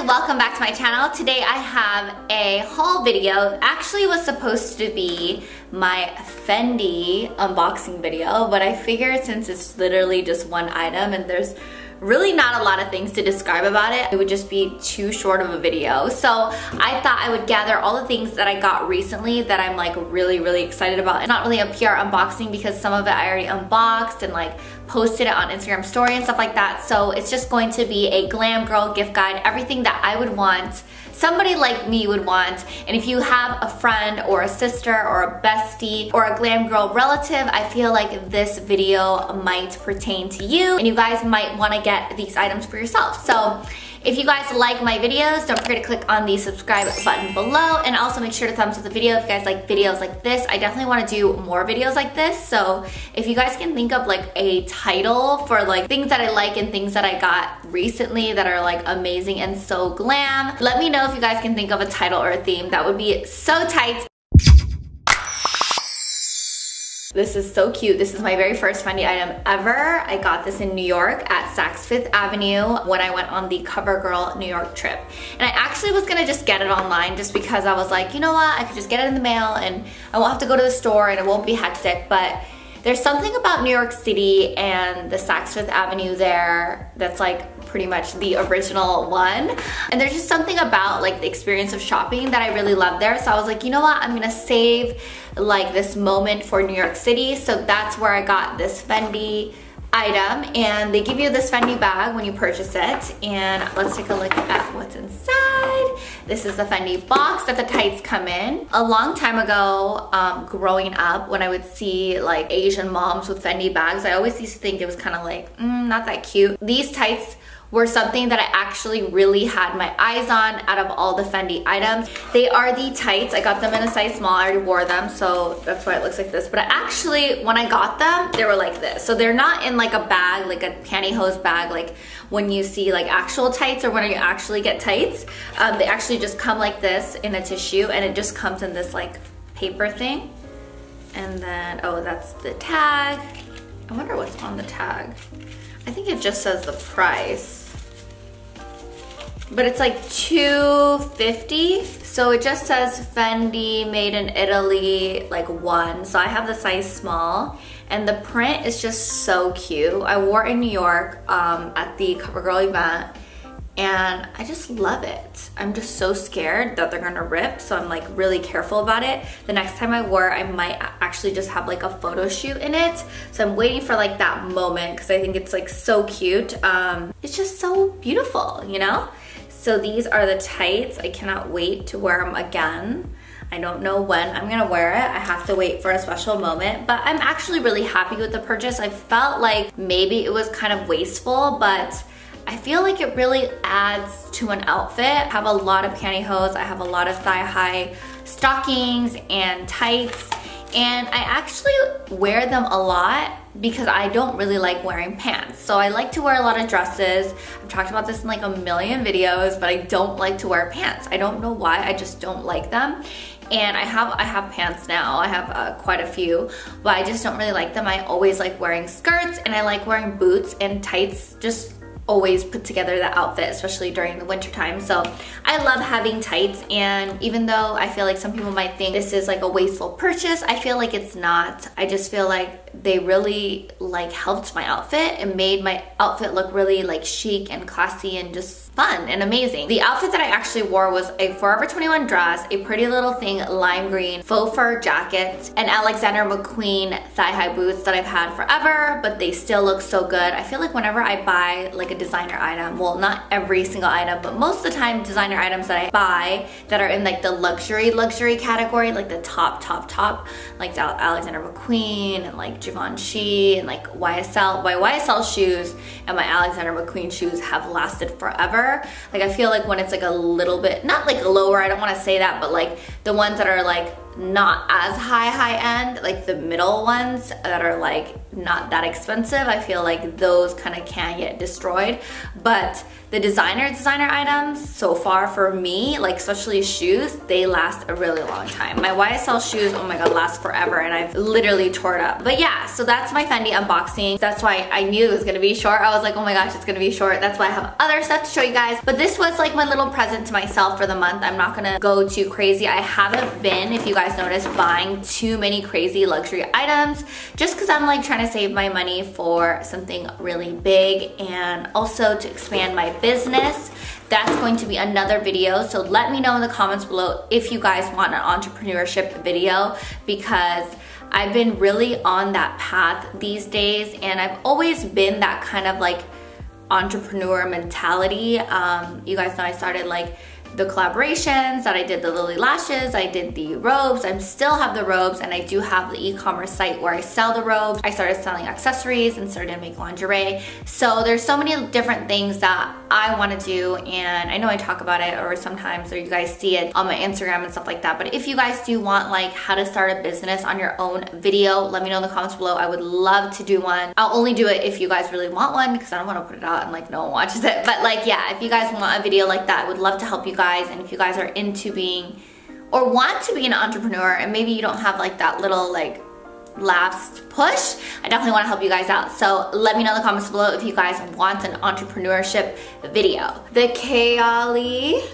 welcome back to my channel. Today I have a haul video. Actually it was supposed to be my Fendi unboxing video, but I figured since it's literally just one item and there's really not a lot of things to describe about it, it would just be too short of a video. So I thought I would gather all the things that I got recently that I'm like really excited about. And not really a PR unboxing because some of it I already unboxed and like posted it on Instagram story and stuff like that. So it's just going to be a glam girl gift guide, everything that I would want, somebody like me would want. And if you have a friend or a sister or a bestie or a glam girl relative, I feel like this video might pertain to you and you guys might want to get these items for yourself. So if you guys like my videos, don't forget to click on the subscribe button below, and also make sure to thumbs up the video if you guys like videos like this. I definitely want to do more videos like this, so if you guys can think of like a title for like things that I like and things that I got recently that are like amazing and so glam, let me know if you guys can think of a title or a theme. That would be so tight. This is so cute. This is my very first Fendi item ever. I got this in New York at Saks Fifth Avenue when I went on the CoverGirl New York trip. And I actually was gonna just get it online just because I was like, you know what, I could just get it in the mail and I won't have to go to the store and it won't be hectic. But there's something about New York City and the Saks Fifth Avenue there that's like pretty much the original one. And there's just something about like the experience of shopping that I really love there. So I was like, you know what, I'm gonna save like this moment for New York City. So that's where I got this Fendi item, and they give you this Fendi bag when you purchase it. And let's take a look at what's inside. This is the Fendi box that the tights come in. A long time ago, growing up, when I would see like Asian moms with Fendi bags, I always used to think it was kind of like, not that cute. These tights were something that I actually really had my eyes on out of all the Fendi items. They are the tights. I got them in a size small. I already wore them, so that's why it looks like this. But actually, when I got them, they were like this. So they're not in like a bag, like a pantyhose bag, like when you see like actual tights or when you actually get tights. They actually just come like this in a tissue, and it just comes in this like paper thing. And then, oh, that's the tag. I wonder what's on the tag. I think it just says the price. But it's like $2.50, so it just says Fendi made in Italy like 1. So I have the size small, and the print is just so cute. I wore it in New York at the CoverGirl event, and I just love it. I'm just so scared that they're gonna rip, so I'm like really careful about it. The next time I wear it, I might actually just have like a photo shoot in it. So I'm waiting for like that moment because I think it's like so cute. It's just so beautiful, you know? So these are the tights. I cannot wait to wear them again. I don't know when I'm gonna wear it. I have to wait for a special moment, but I'm actually really happy with the purchase. I felt like maybe it was kind of wasteful, but I feel like it really adds to an outfit. I have a lot of pantyhose. I have a lot of thigh-high stockings and tights, and I actually wear them a lot because I don't really like wearing pants. So I like to wear a lot of dresses. I've talked about this in like a million videos, but I don't like to wear pants. I don't know why, I just don't like them. And I have pants now. I have quite a few, but I just don't really like them. I always like wearing skirts, and I like wearing boots, and tights just always put together the outfit, especially during the winter time. So I love having tights, and even though I feel like some people might think this is like a wasteful purchase, I feel like it's not. I just feel like they really like helped my outfit and made my outfit look really like chic and classy and just fun and amazing. The outfit that I actually wore was a Forever 21 dress, a Pretty Little Thing lime green faux fur jacket, and Alexander McQueen thigh-high boots that I've had forever, but they still look so good. I feel like whenever I buy like a designer item, well, not every single item, but most of the time designer items that I buy that are in like the luxury category, like the top, like the Alexander McQueen and like Givenchy and like YSL. My YSL shoes and my Alexander McQueen shoes have lasted forever. Like I feel like when it's like a little bit, not like lower, I don't want to say that, but like the ones that are like not as high end, like the middle ones that are like not that expensive. I feel like those kind of can get destroyed, but the designer items so far for me, like especially shoes, they last a really long time. My YSL shoes, oh my god, last forever, and I've literally tore it up. But yeah, so that's my Fendi unboxing. That's why I knew it was gonna be short. I was like, oh my gosh, it's gonna be short. That's why I have other stuff to show you guys. But this was like my little present to myself for the month. I'm not gonna go too crazy. I haven't been, if you guys noticed, buying too many crazy luxury items just because I'm like trying to save my money for something really big and also to expand my business. That's going to be another video, so let me know in the comments below if you guys want an entrepreneurship video, because I've been really on that path these days, and I've always been that kind of like entrepreneur mentality. You guys know I started like the collaborations, that I did the Lily lashes, I did the robes, I still have the robes, and I do have the e-commerce site where I sell the robes. I started selling accessories and started to make lingerie. So there's so many different things that I want to do, and I know I talk about it or sometimes or you guys see it on my Instagram and stuff like that. But if you guys do want like how to start a business on your own video, let me know in the comments below. I would love to do one. I'll only do it if you guys really want one, because I don't want to put it out and like no one watches it. But like yeah, if you guys want a video like that, I would love to help you guys. And if you guys are into being or want to be an entrepreneur and maybe you don't have like that little like last push, I definitely want to help you guys out. So let me know in the comments below if you guys want an entrepreneurship video. The Kayali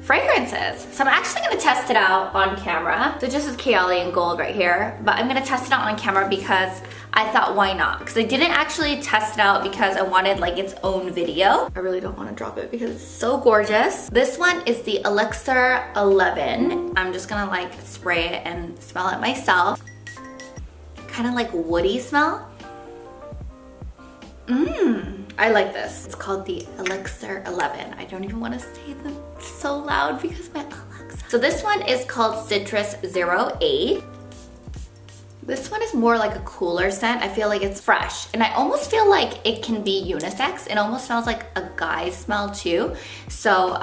fragrances. So I'm actually going to test it out on camera. So just as Kayali in gold right here, but I'm going to test it out on camera because I thought why not? Because I didn't actually test it out because I wanted like its own video. I really don't want to drop it because it's so gorgeous. This one is the Elixir 11. I'm just gonna like spray it and smell it myself. Kind of like woody smell. I like this. It's called the Elixir 11. I don't even want to say them so loud because my Alexa. So this one is called Citrus 08. This one is more like a cooler scent. I feel like it's fresh. And I almost feel like it can be unisex. It almost smells like a guy's smell too. So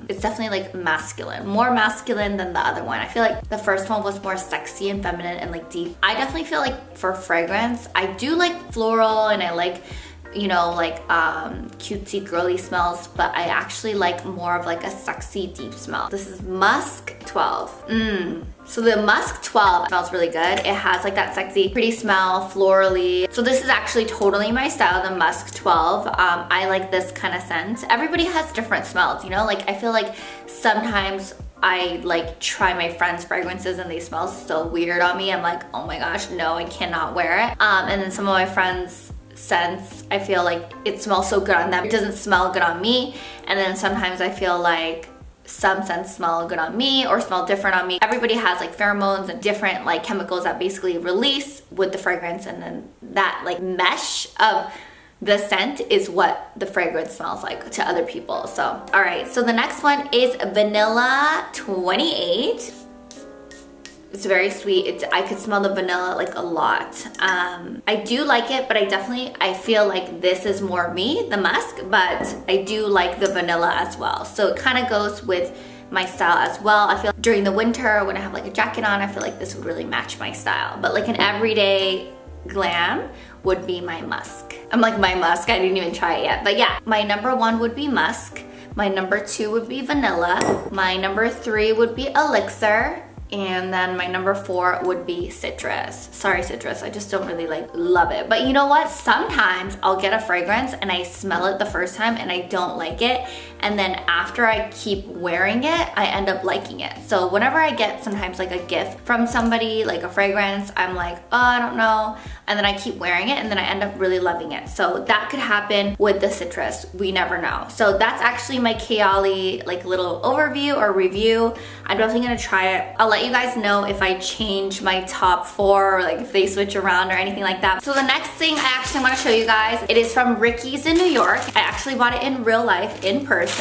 it's definitely like masculine. More masculine than the other one. I feel like the first one was more sexy and feminine and like deep. I definitely feel like for fragrance, I do like floral and I like, you know, like cutesy girly smells, but I actually like more of like a sexy deep smell. This is Musk 12. So the Musk 12 smells really good. It has like that sexy, pretty smell, florally. So this is actually totally my style, the Musk 12. I like this kind of scent. Everybody has different smells, you know? Like I feel like sometimes I like try my friends' fragrances and they smell so weird on me. I'm like, oh my gosh, no, I cannot wear it. And then some of my friends' scents, I feel like it smells so good on them. It doesn't smell good on me. And then sometimes I feel like some scents smell good on me or smell different on me. Everybody has like pheromones and different like chemicals that basically release with the fragrance, and then that like mesh of the scent is what the fragrance smells like to other people. So, all right, so the next one is Vanilla 28. It's very sweet. I could smell the vanilla like a lot. I do like it, but I feel like this is more me, the musk, but I do like the vanilla as well. So it kind of goes with my style as well. I feel during the winter when I have like a jacket on, I feel like this would really match my style. But like an everyday glam would be my musk. I'm like my musk, I didn't even try it yet. But yeah, my number 1 would be musk. My number 2 would be vanilla. My number 3 would be elixir. And then my number 4 would be citrus. Sorry, citrus, I just don't really like love it. But you know what? Sometimes I'll get a fragrance and I smell it the first time and I don't like it. And then after I keep wearing it, I end up liking it. So whenever I get sometimes like a gift from somebody, like a fragrance, I'm like, oh, I don't know. And then I keep wearing it and then I end up really loving it. So that could happen with the citrus. We never know. So that's actually my Kayali like little overview or review. I'm definitely gonna try it. I'll let you guys know if I change my top 4 or like if they switch around or anything like that. So the next thing I actually want to show you guys, it is from Ricky's in New York. I actually bought it in real life, in person.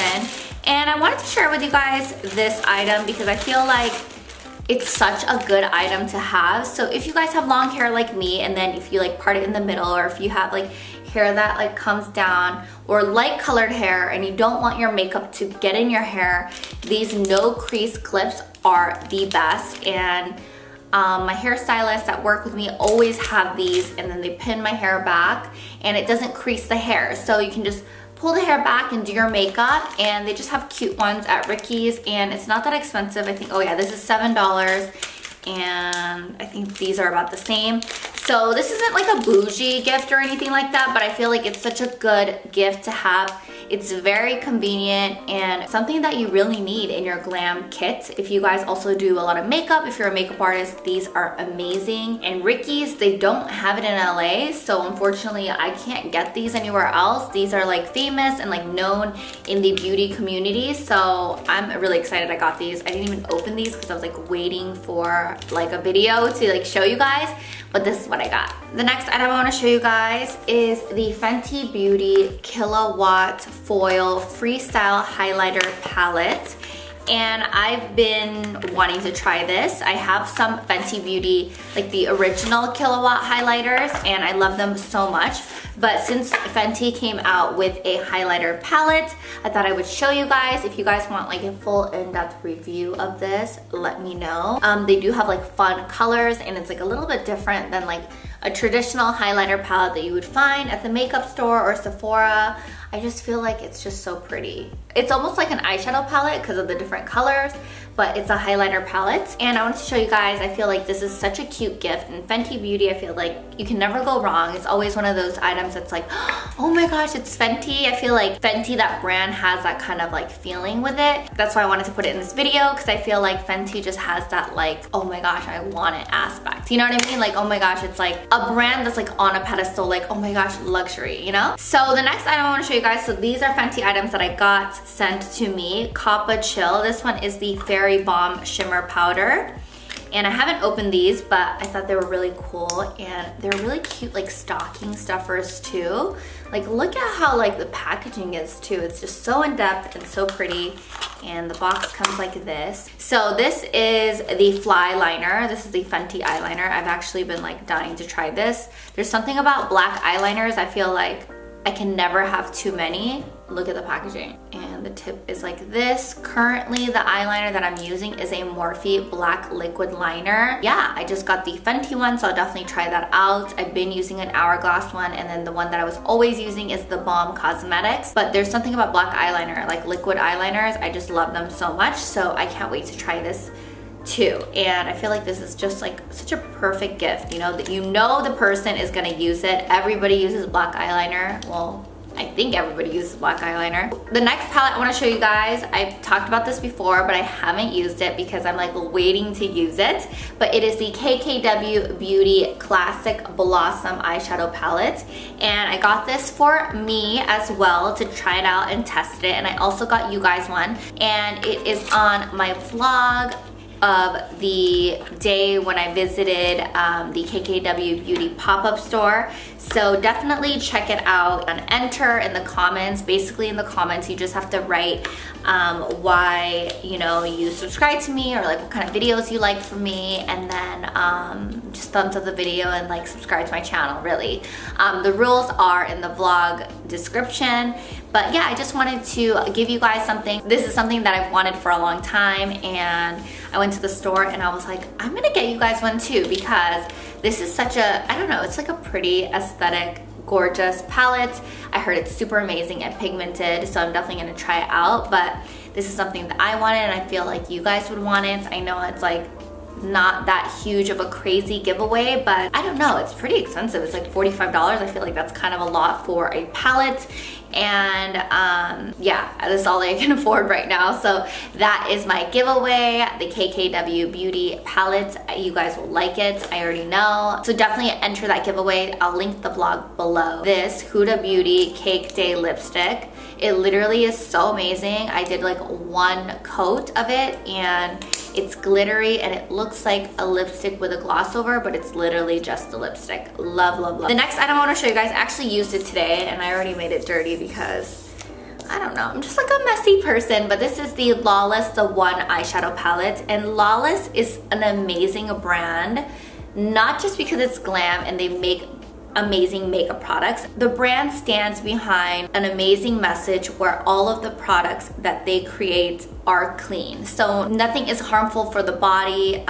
And I wanted to share with you guys this item because I feel like it's such a good item to have. So if you guys have long hair like me, and then if you like part it in the middle, or if you have like hair that like comes down, or light colored hair and you don't want your makeup to get in your hair, these no crease clips are the best. And My hairstylists that work with me always have these, and then they pin my hair back and it doesn't crease the hair. So you can just pull the hair back and do your makeup, and they just have cute ones at Ricky's, and it's not that expensive. I think, oh yeah, this is $7, and I think these are about the same. So this isn't like a bougie gift or anything like that, but I feel like it's such a good gift to have. It's very convenient and something that you really need in your glam kit. If you guys also do a lot of makeup, if you're a makeup artist, these are amazing. And Ricky's, they don't have it in LA, so unfortunately I can't get these anywhere else. These are like famous and like known in the beauty community, so I'm really excited I got these. I didn't even open these because I was like waiting for like a video to like show you guys, but this is what I got. The next item I want to show you guys is the Fenty Beauty Kilowatt Foil Freestyle Highlighter Palette. And I've been wanting to try this. I have some Fenty Beauty, like the original Kilowatt highlighters, and I love them so much. But since Fenty came out with a highlighter palette, I thought I would show you guys. If you guys want like a full in-depth review of this, let me know. They do have like fun colors, and it's like a little bit different than like a traditional highlighter palette that you would find at the makeup store or Sephora. I just feel like it's just so pretty. It's almost like an eyeshadow palette because of the different colors, but it's a highlighter palette. And I want to show you guys, I feel like this is such a cute gift. And Fenty Beauty, I feel like you can never go wrong. It's always one of those items that's like, oh my gosh, it's Fenty. I feel like Fenty, that brand, has that kind of like feeling with it. That's why I wanted to put it in this video, because I feel like Fenty just has that like, oh my gosh, I want it aspect. You know what I mean? Like, oh my gosh, it's like a brand that's like on a pedestal, like, oh my gosh, luxury, you know? So the next item I want to show you guys, so these are Fenty items that I got sent to me. Coppa Chill. This one is the Fairy Bomb Shimmer Powder. And I haven't opened these, but I thought they were really cool, and they're really cute like stocking stuffers too. Like, look at how like the packaging is too. It's just so in-depth and so pretty. And the box comes like this. So this is the Fly Liner. This is the Fenty eyeliner. I've actually been like dying to try this. There's something about black eyeliners, I feel like I can never have too many. Look at the packaging. And the tip is like this. Currently, the eyeliner that I'm using is a Morphe Black Liquid Liner. Yeah, I just got the Fenty one, so I'll definitely try that out. I've been using an Hourglass one, and then the one that I was always using is the Balm Cosmetics. But there's something about black eyeliner, like liquid eyeliners. I just love them so much, so I can't wait to try this too. And I feel like this is just like such a perfect gift, you know, that you know the person is gonna use it. Everybody uses black eyeliner. Well, I think everybody uses black eyeliner. The next palette I want to show you guys, I've talked about this before, but I haven't used it because I'm like waiting to use it. But it is the KKW Beauty Classic Blossom Eyeshadow Palette. And I got this for me as well to try it out and test it. And I also got you guys one. And it is on my vlog of the day when I visited the KKW Beauty pop-up store. So definitely check it out and enter in the comments. Basically in the comments you just have to write why, you know, you subscribe to me, or like what kind of videos you like from me, and then just thumbs up the video and like subscribe to my channel, really. The rules are in the vlog description. But yeah, I just wanted to give you guys something. This is something that I've wanted for a long time, and I went to the store and I was like, I'm gonna get you guys one too, because this is such a, I don't know, it's like a pretty aesthetic, gorgeous palette. I heard it's super amazing and pigmented, so I'm definitely gonna try it out. But this is something that I wanted, and I feel like you guys would want it. I know it's like not that huge of a crazy giveaway, but I don't know, it's pretty expensive. It's like $45. I feel like that's kind of a lot for a palette. And yeah, that's all I can afford right now. So that is my giveaway, the KKW Beauty palette. You guys will like it, I already know. So definitely enter that giveaway. I'll link the blog below. This Huda Beauty Cake Day lipstick, it literally is so amazing. I did like one coat of it, and it's glittery and it looks like a lipstick with a gloss over, but it's literally just a lipstick. Love, love, love. The next item I want to show you guys, I actually used it today, and I already made it dirty because I don't know, I'm just like a messy person. But this is the Lawless The One eyeshadow palette, and Lawless is an amazing brand, not just because it's glam and they make amazing makeup products. The brand stands behind an amazing message where all of the products that they create are clean. So nothing is harmful for the body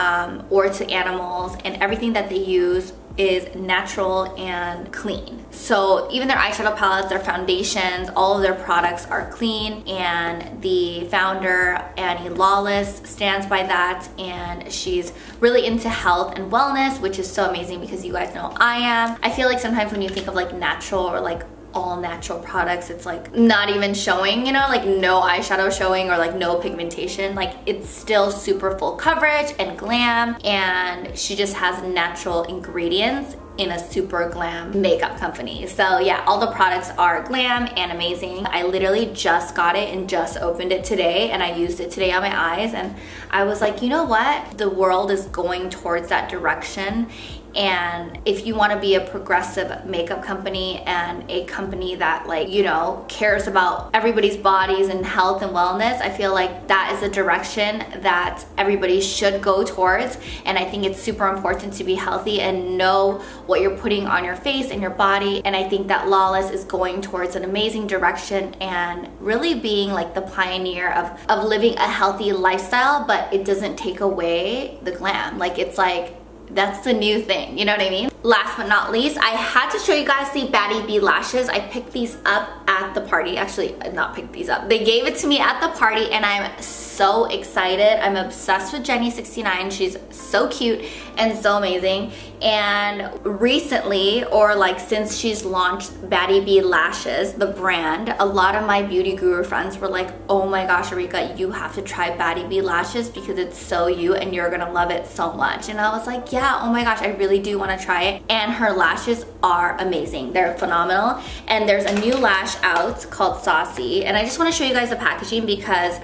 or to animals, and everything that they use is natural and clean. So even their eyeshadow palettes, their foundations, all of their products are clean, and the founder, Annie Lawless, stands by that, and she's really into health and wellness, which is so amazing because you guys know I am. I feel like sometimes when you think of like natural or like all natural products, it's like not even showing, you know, like no eyeshadow showing or like no pigmentation. Like it's still super full coverage and glam, and she just has natural ingredients in a super glam makeup company. So yeah, all the products are glam and amazing. I literally just got it and just opened it today, and I used it today on my eyes, and I was like, you know what? The world is going towards that direction. And if you want to be a progressive makeup company and a company that, like, you know, cares about everybody's bodies and health and wellness, I feel like that is a direction that everybody should go towards. And I think it's super important to be healthy and know what you're putting on your face and your body. And I think that Lawless is going towards an amazing direction and really being like the pioneer of living a healthy lifestyle, but it doesn't take away the glam. Like, it's like, that's the new thing, you know what I mean? Last but not least, I had to show you guys the Batty B lashes. I picked these up at the party. Actually, not picked these up. They gave it to me at the party, and I'm so excited. I'm obsessed with Jenny69. She's so cute and so amazing. And recently, or like since she's launched Batty B lashes, the brand, a lot of my beauty guru friends were like, oh my gosh, Arika, you have to try Batty B lashes because it's so you and you're gonna love it so much. And I was like, yeah, oh my gosh, I really do want to try it. And her lashes are amazing. They're phenomenal. And there's a new lash out called Saucy, and I just want to show you guys the packaging because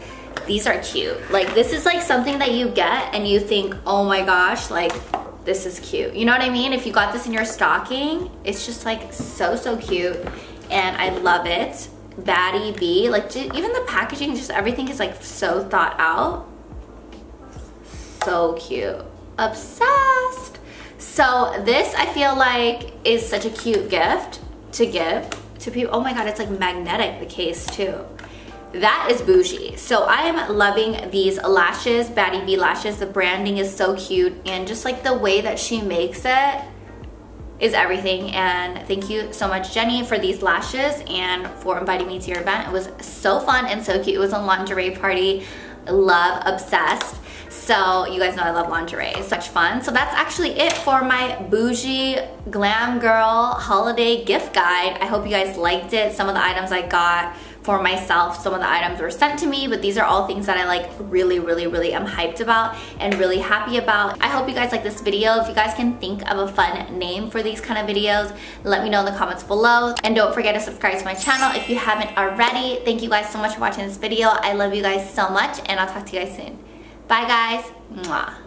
these are cute. Like, this is like something that you get and you think, oh my gosh, like, this is cute. You know what I mean? If you got this in your stocking, it's just like so cute, and I love it. Batty B, like even the packaging, just everything is like so thought out. So cute. Obsessed. So this, I feel like, is such a cute gift to give to people. Oh my god, it's like magnetic, the case too. That is bougie. So I am loving these lashes, Batty B lashes. The branding is so cute, and just like the way that she makes it is everything. And thank you so much, Jenny, for these lashes and for inviting me to your event. It was so fun and so cute. It was a lingerie party. Love, obsessed. So you guys know I love lingerie. It's such fun. So that's actually it for my bougie glam girl holiday gift guide. I hope you guys liked it. Some of the items I got for myself, some of the items were sent to me, but these are all things that I like really am hyped about and really happy about. I hope you guys like this video. If you guys can think of a fun name for these kind of videos, let me know in the comments below. And don't forget to subscribe to my channel if you haven't already. Thank you guys so much for watching this video. I love you guys so much, and I'll talk to you guys soon. Bye guys. Mwah.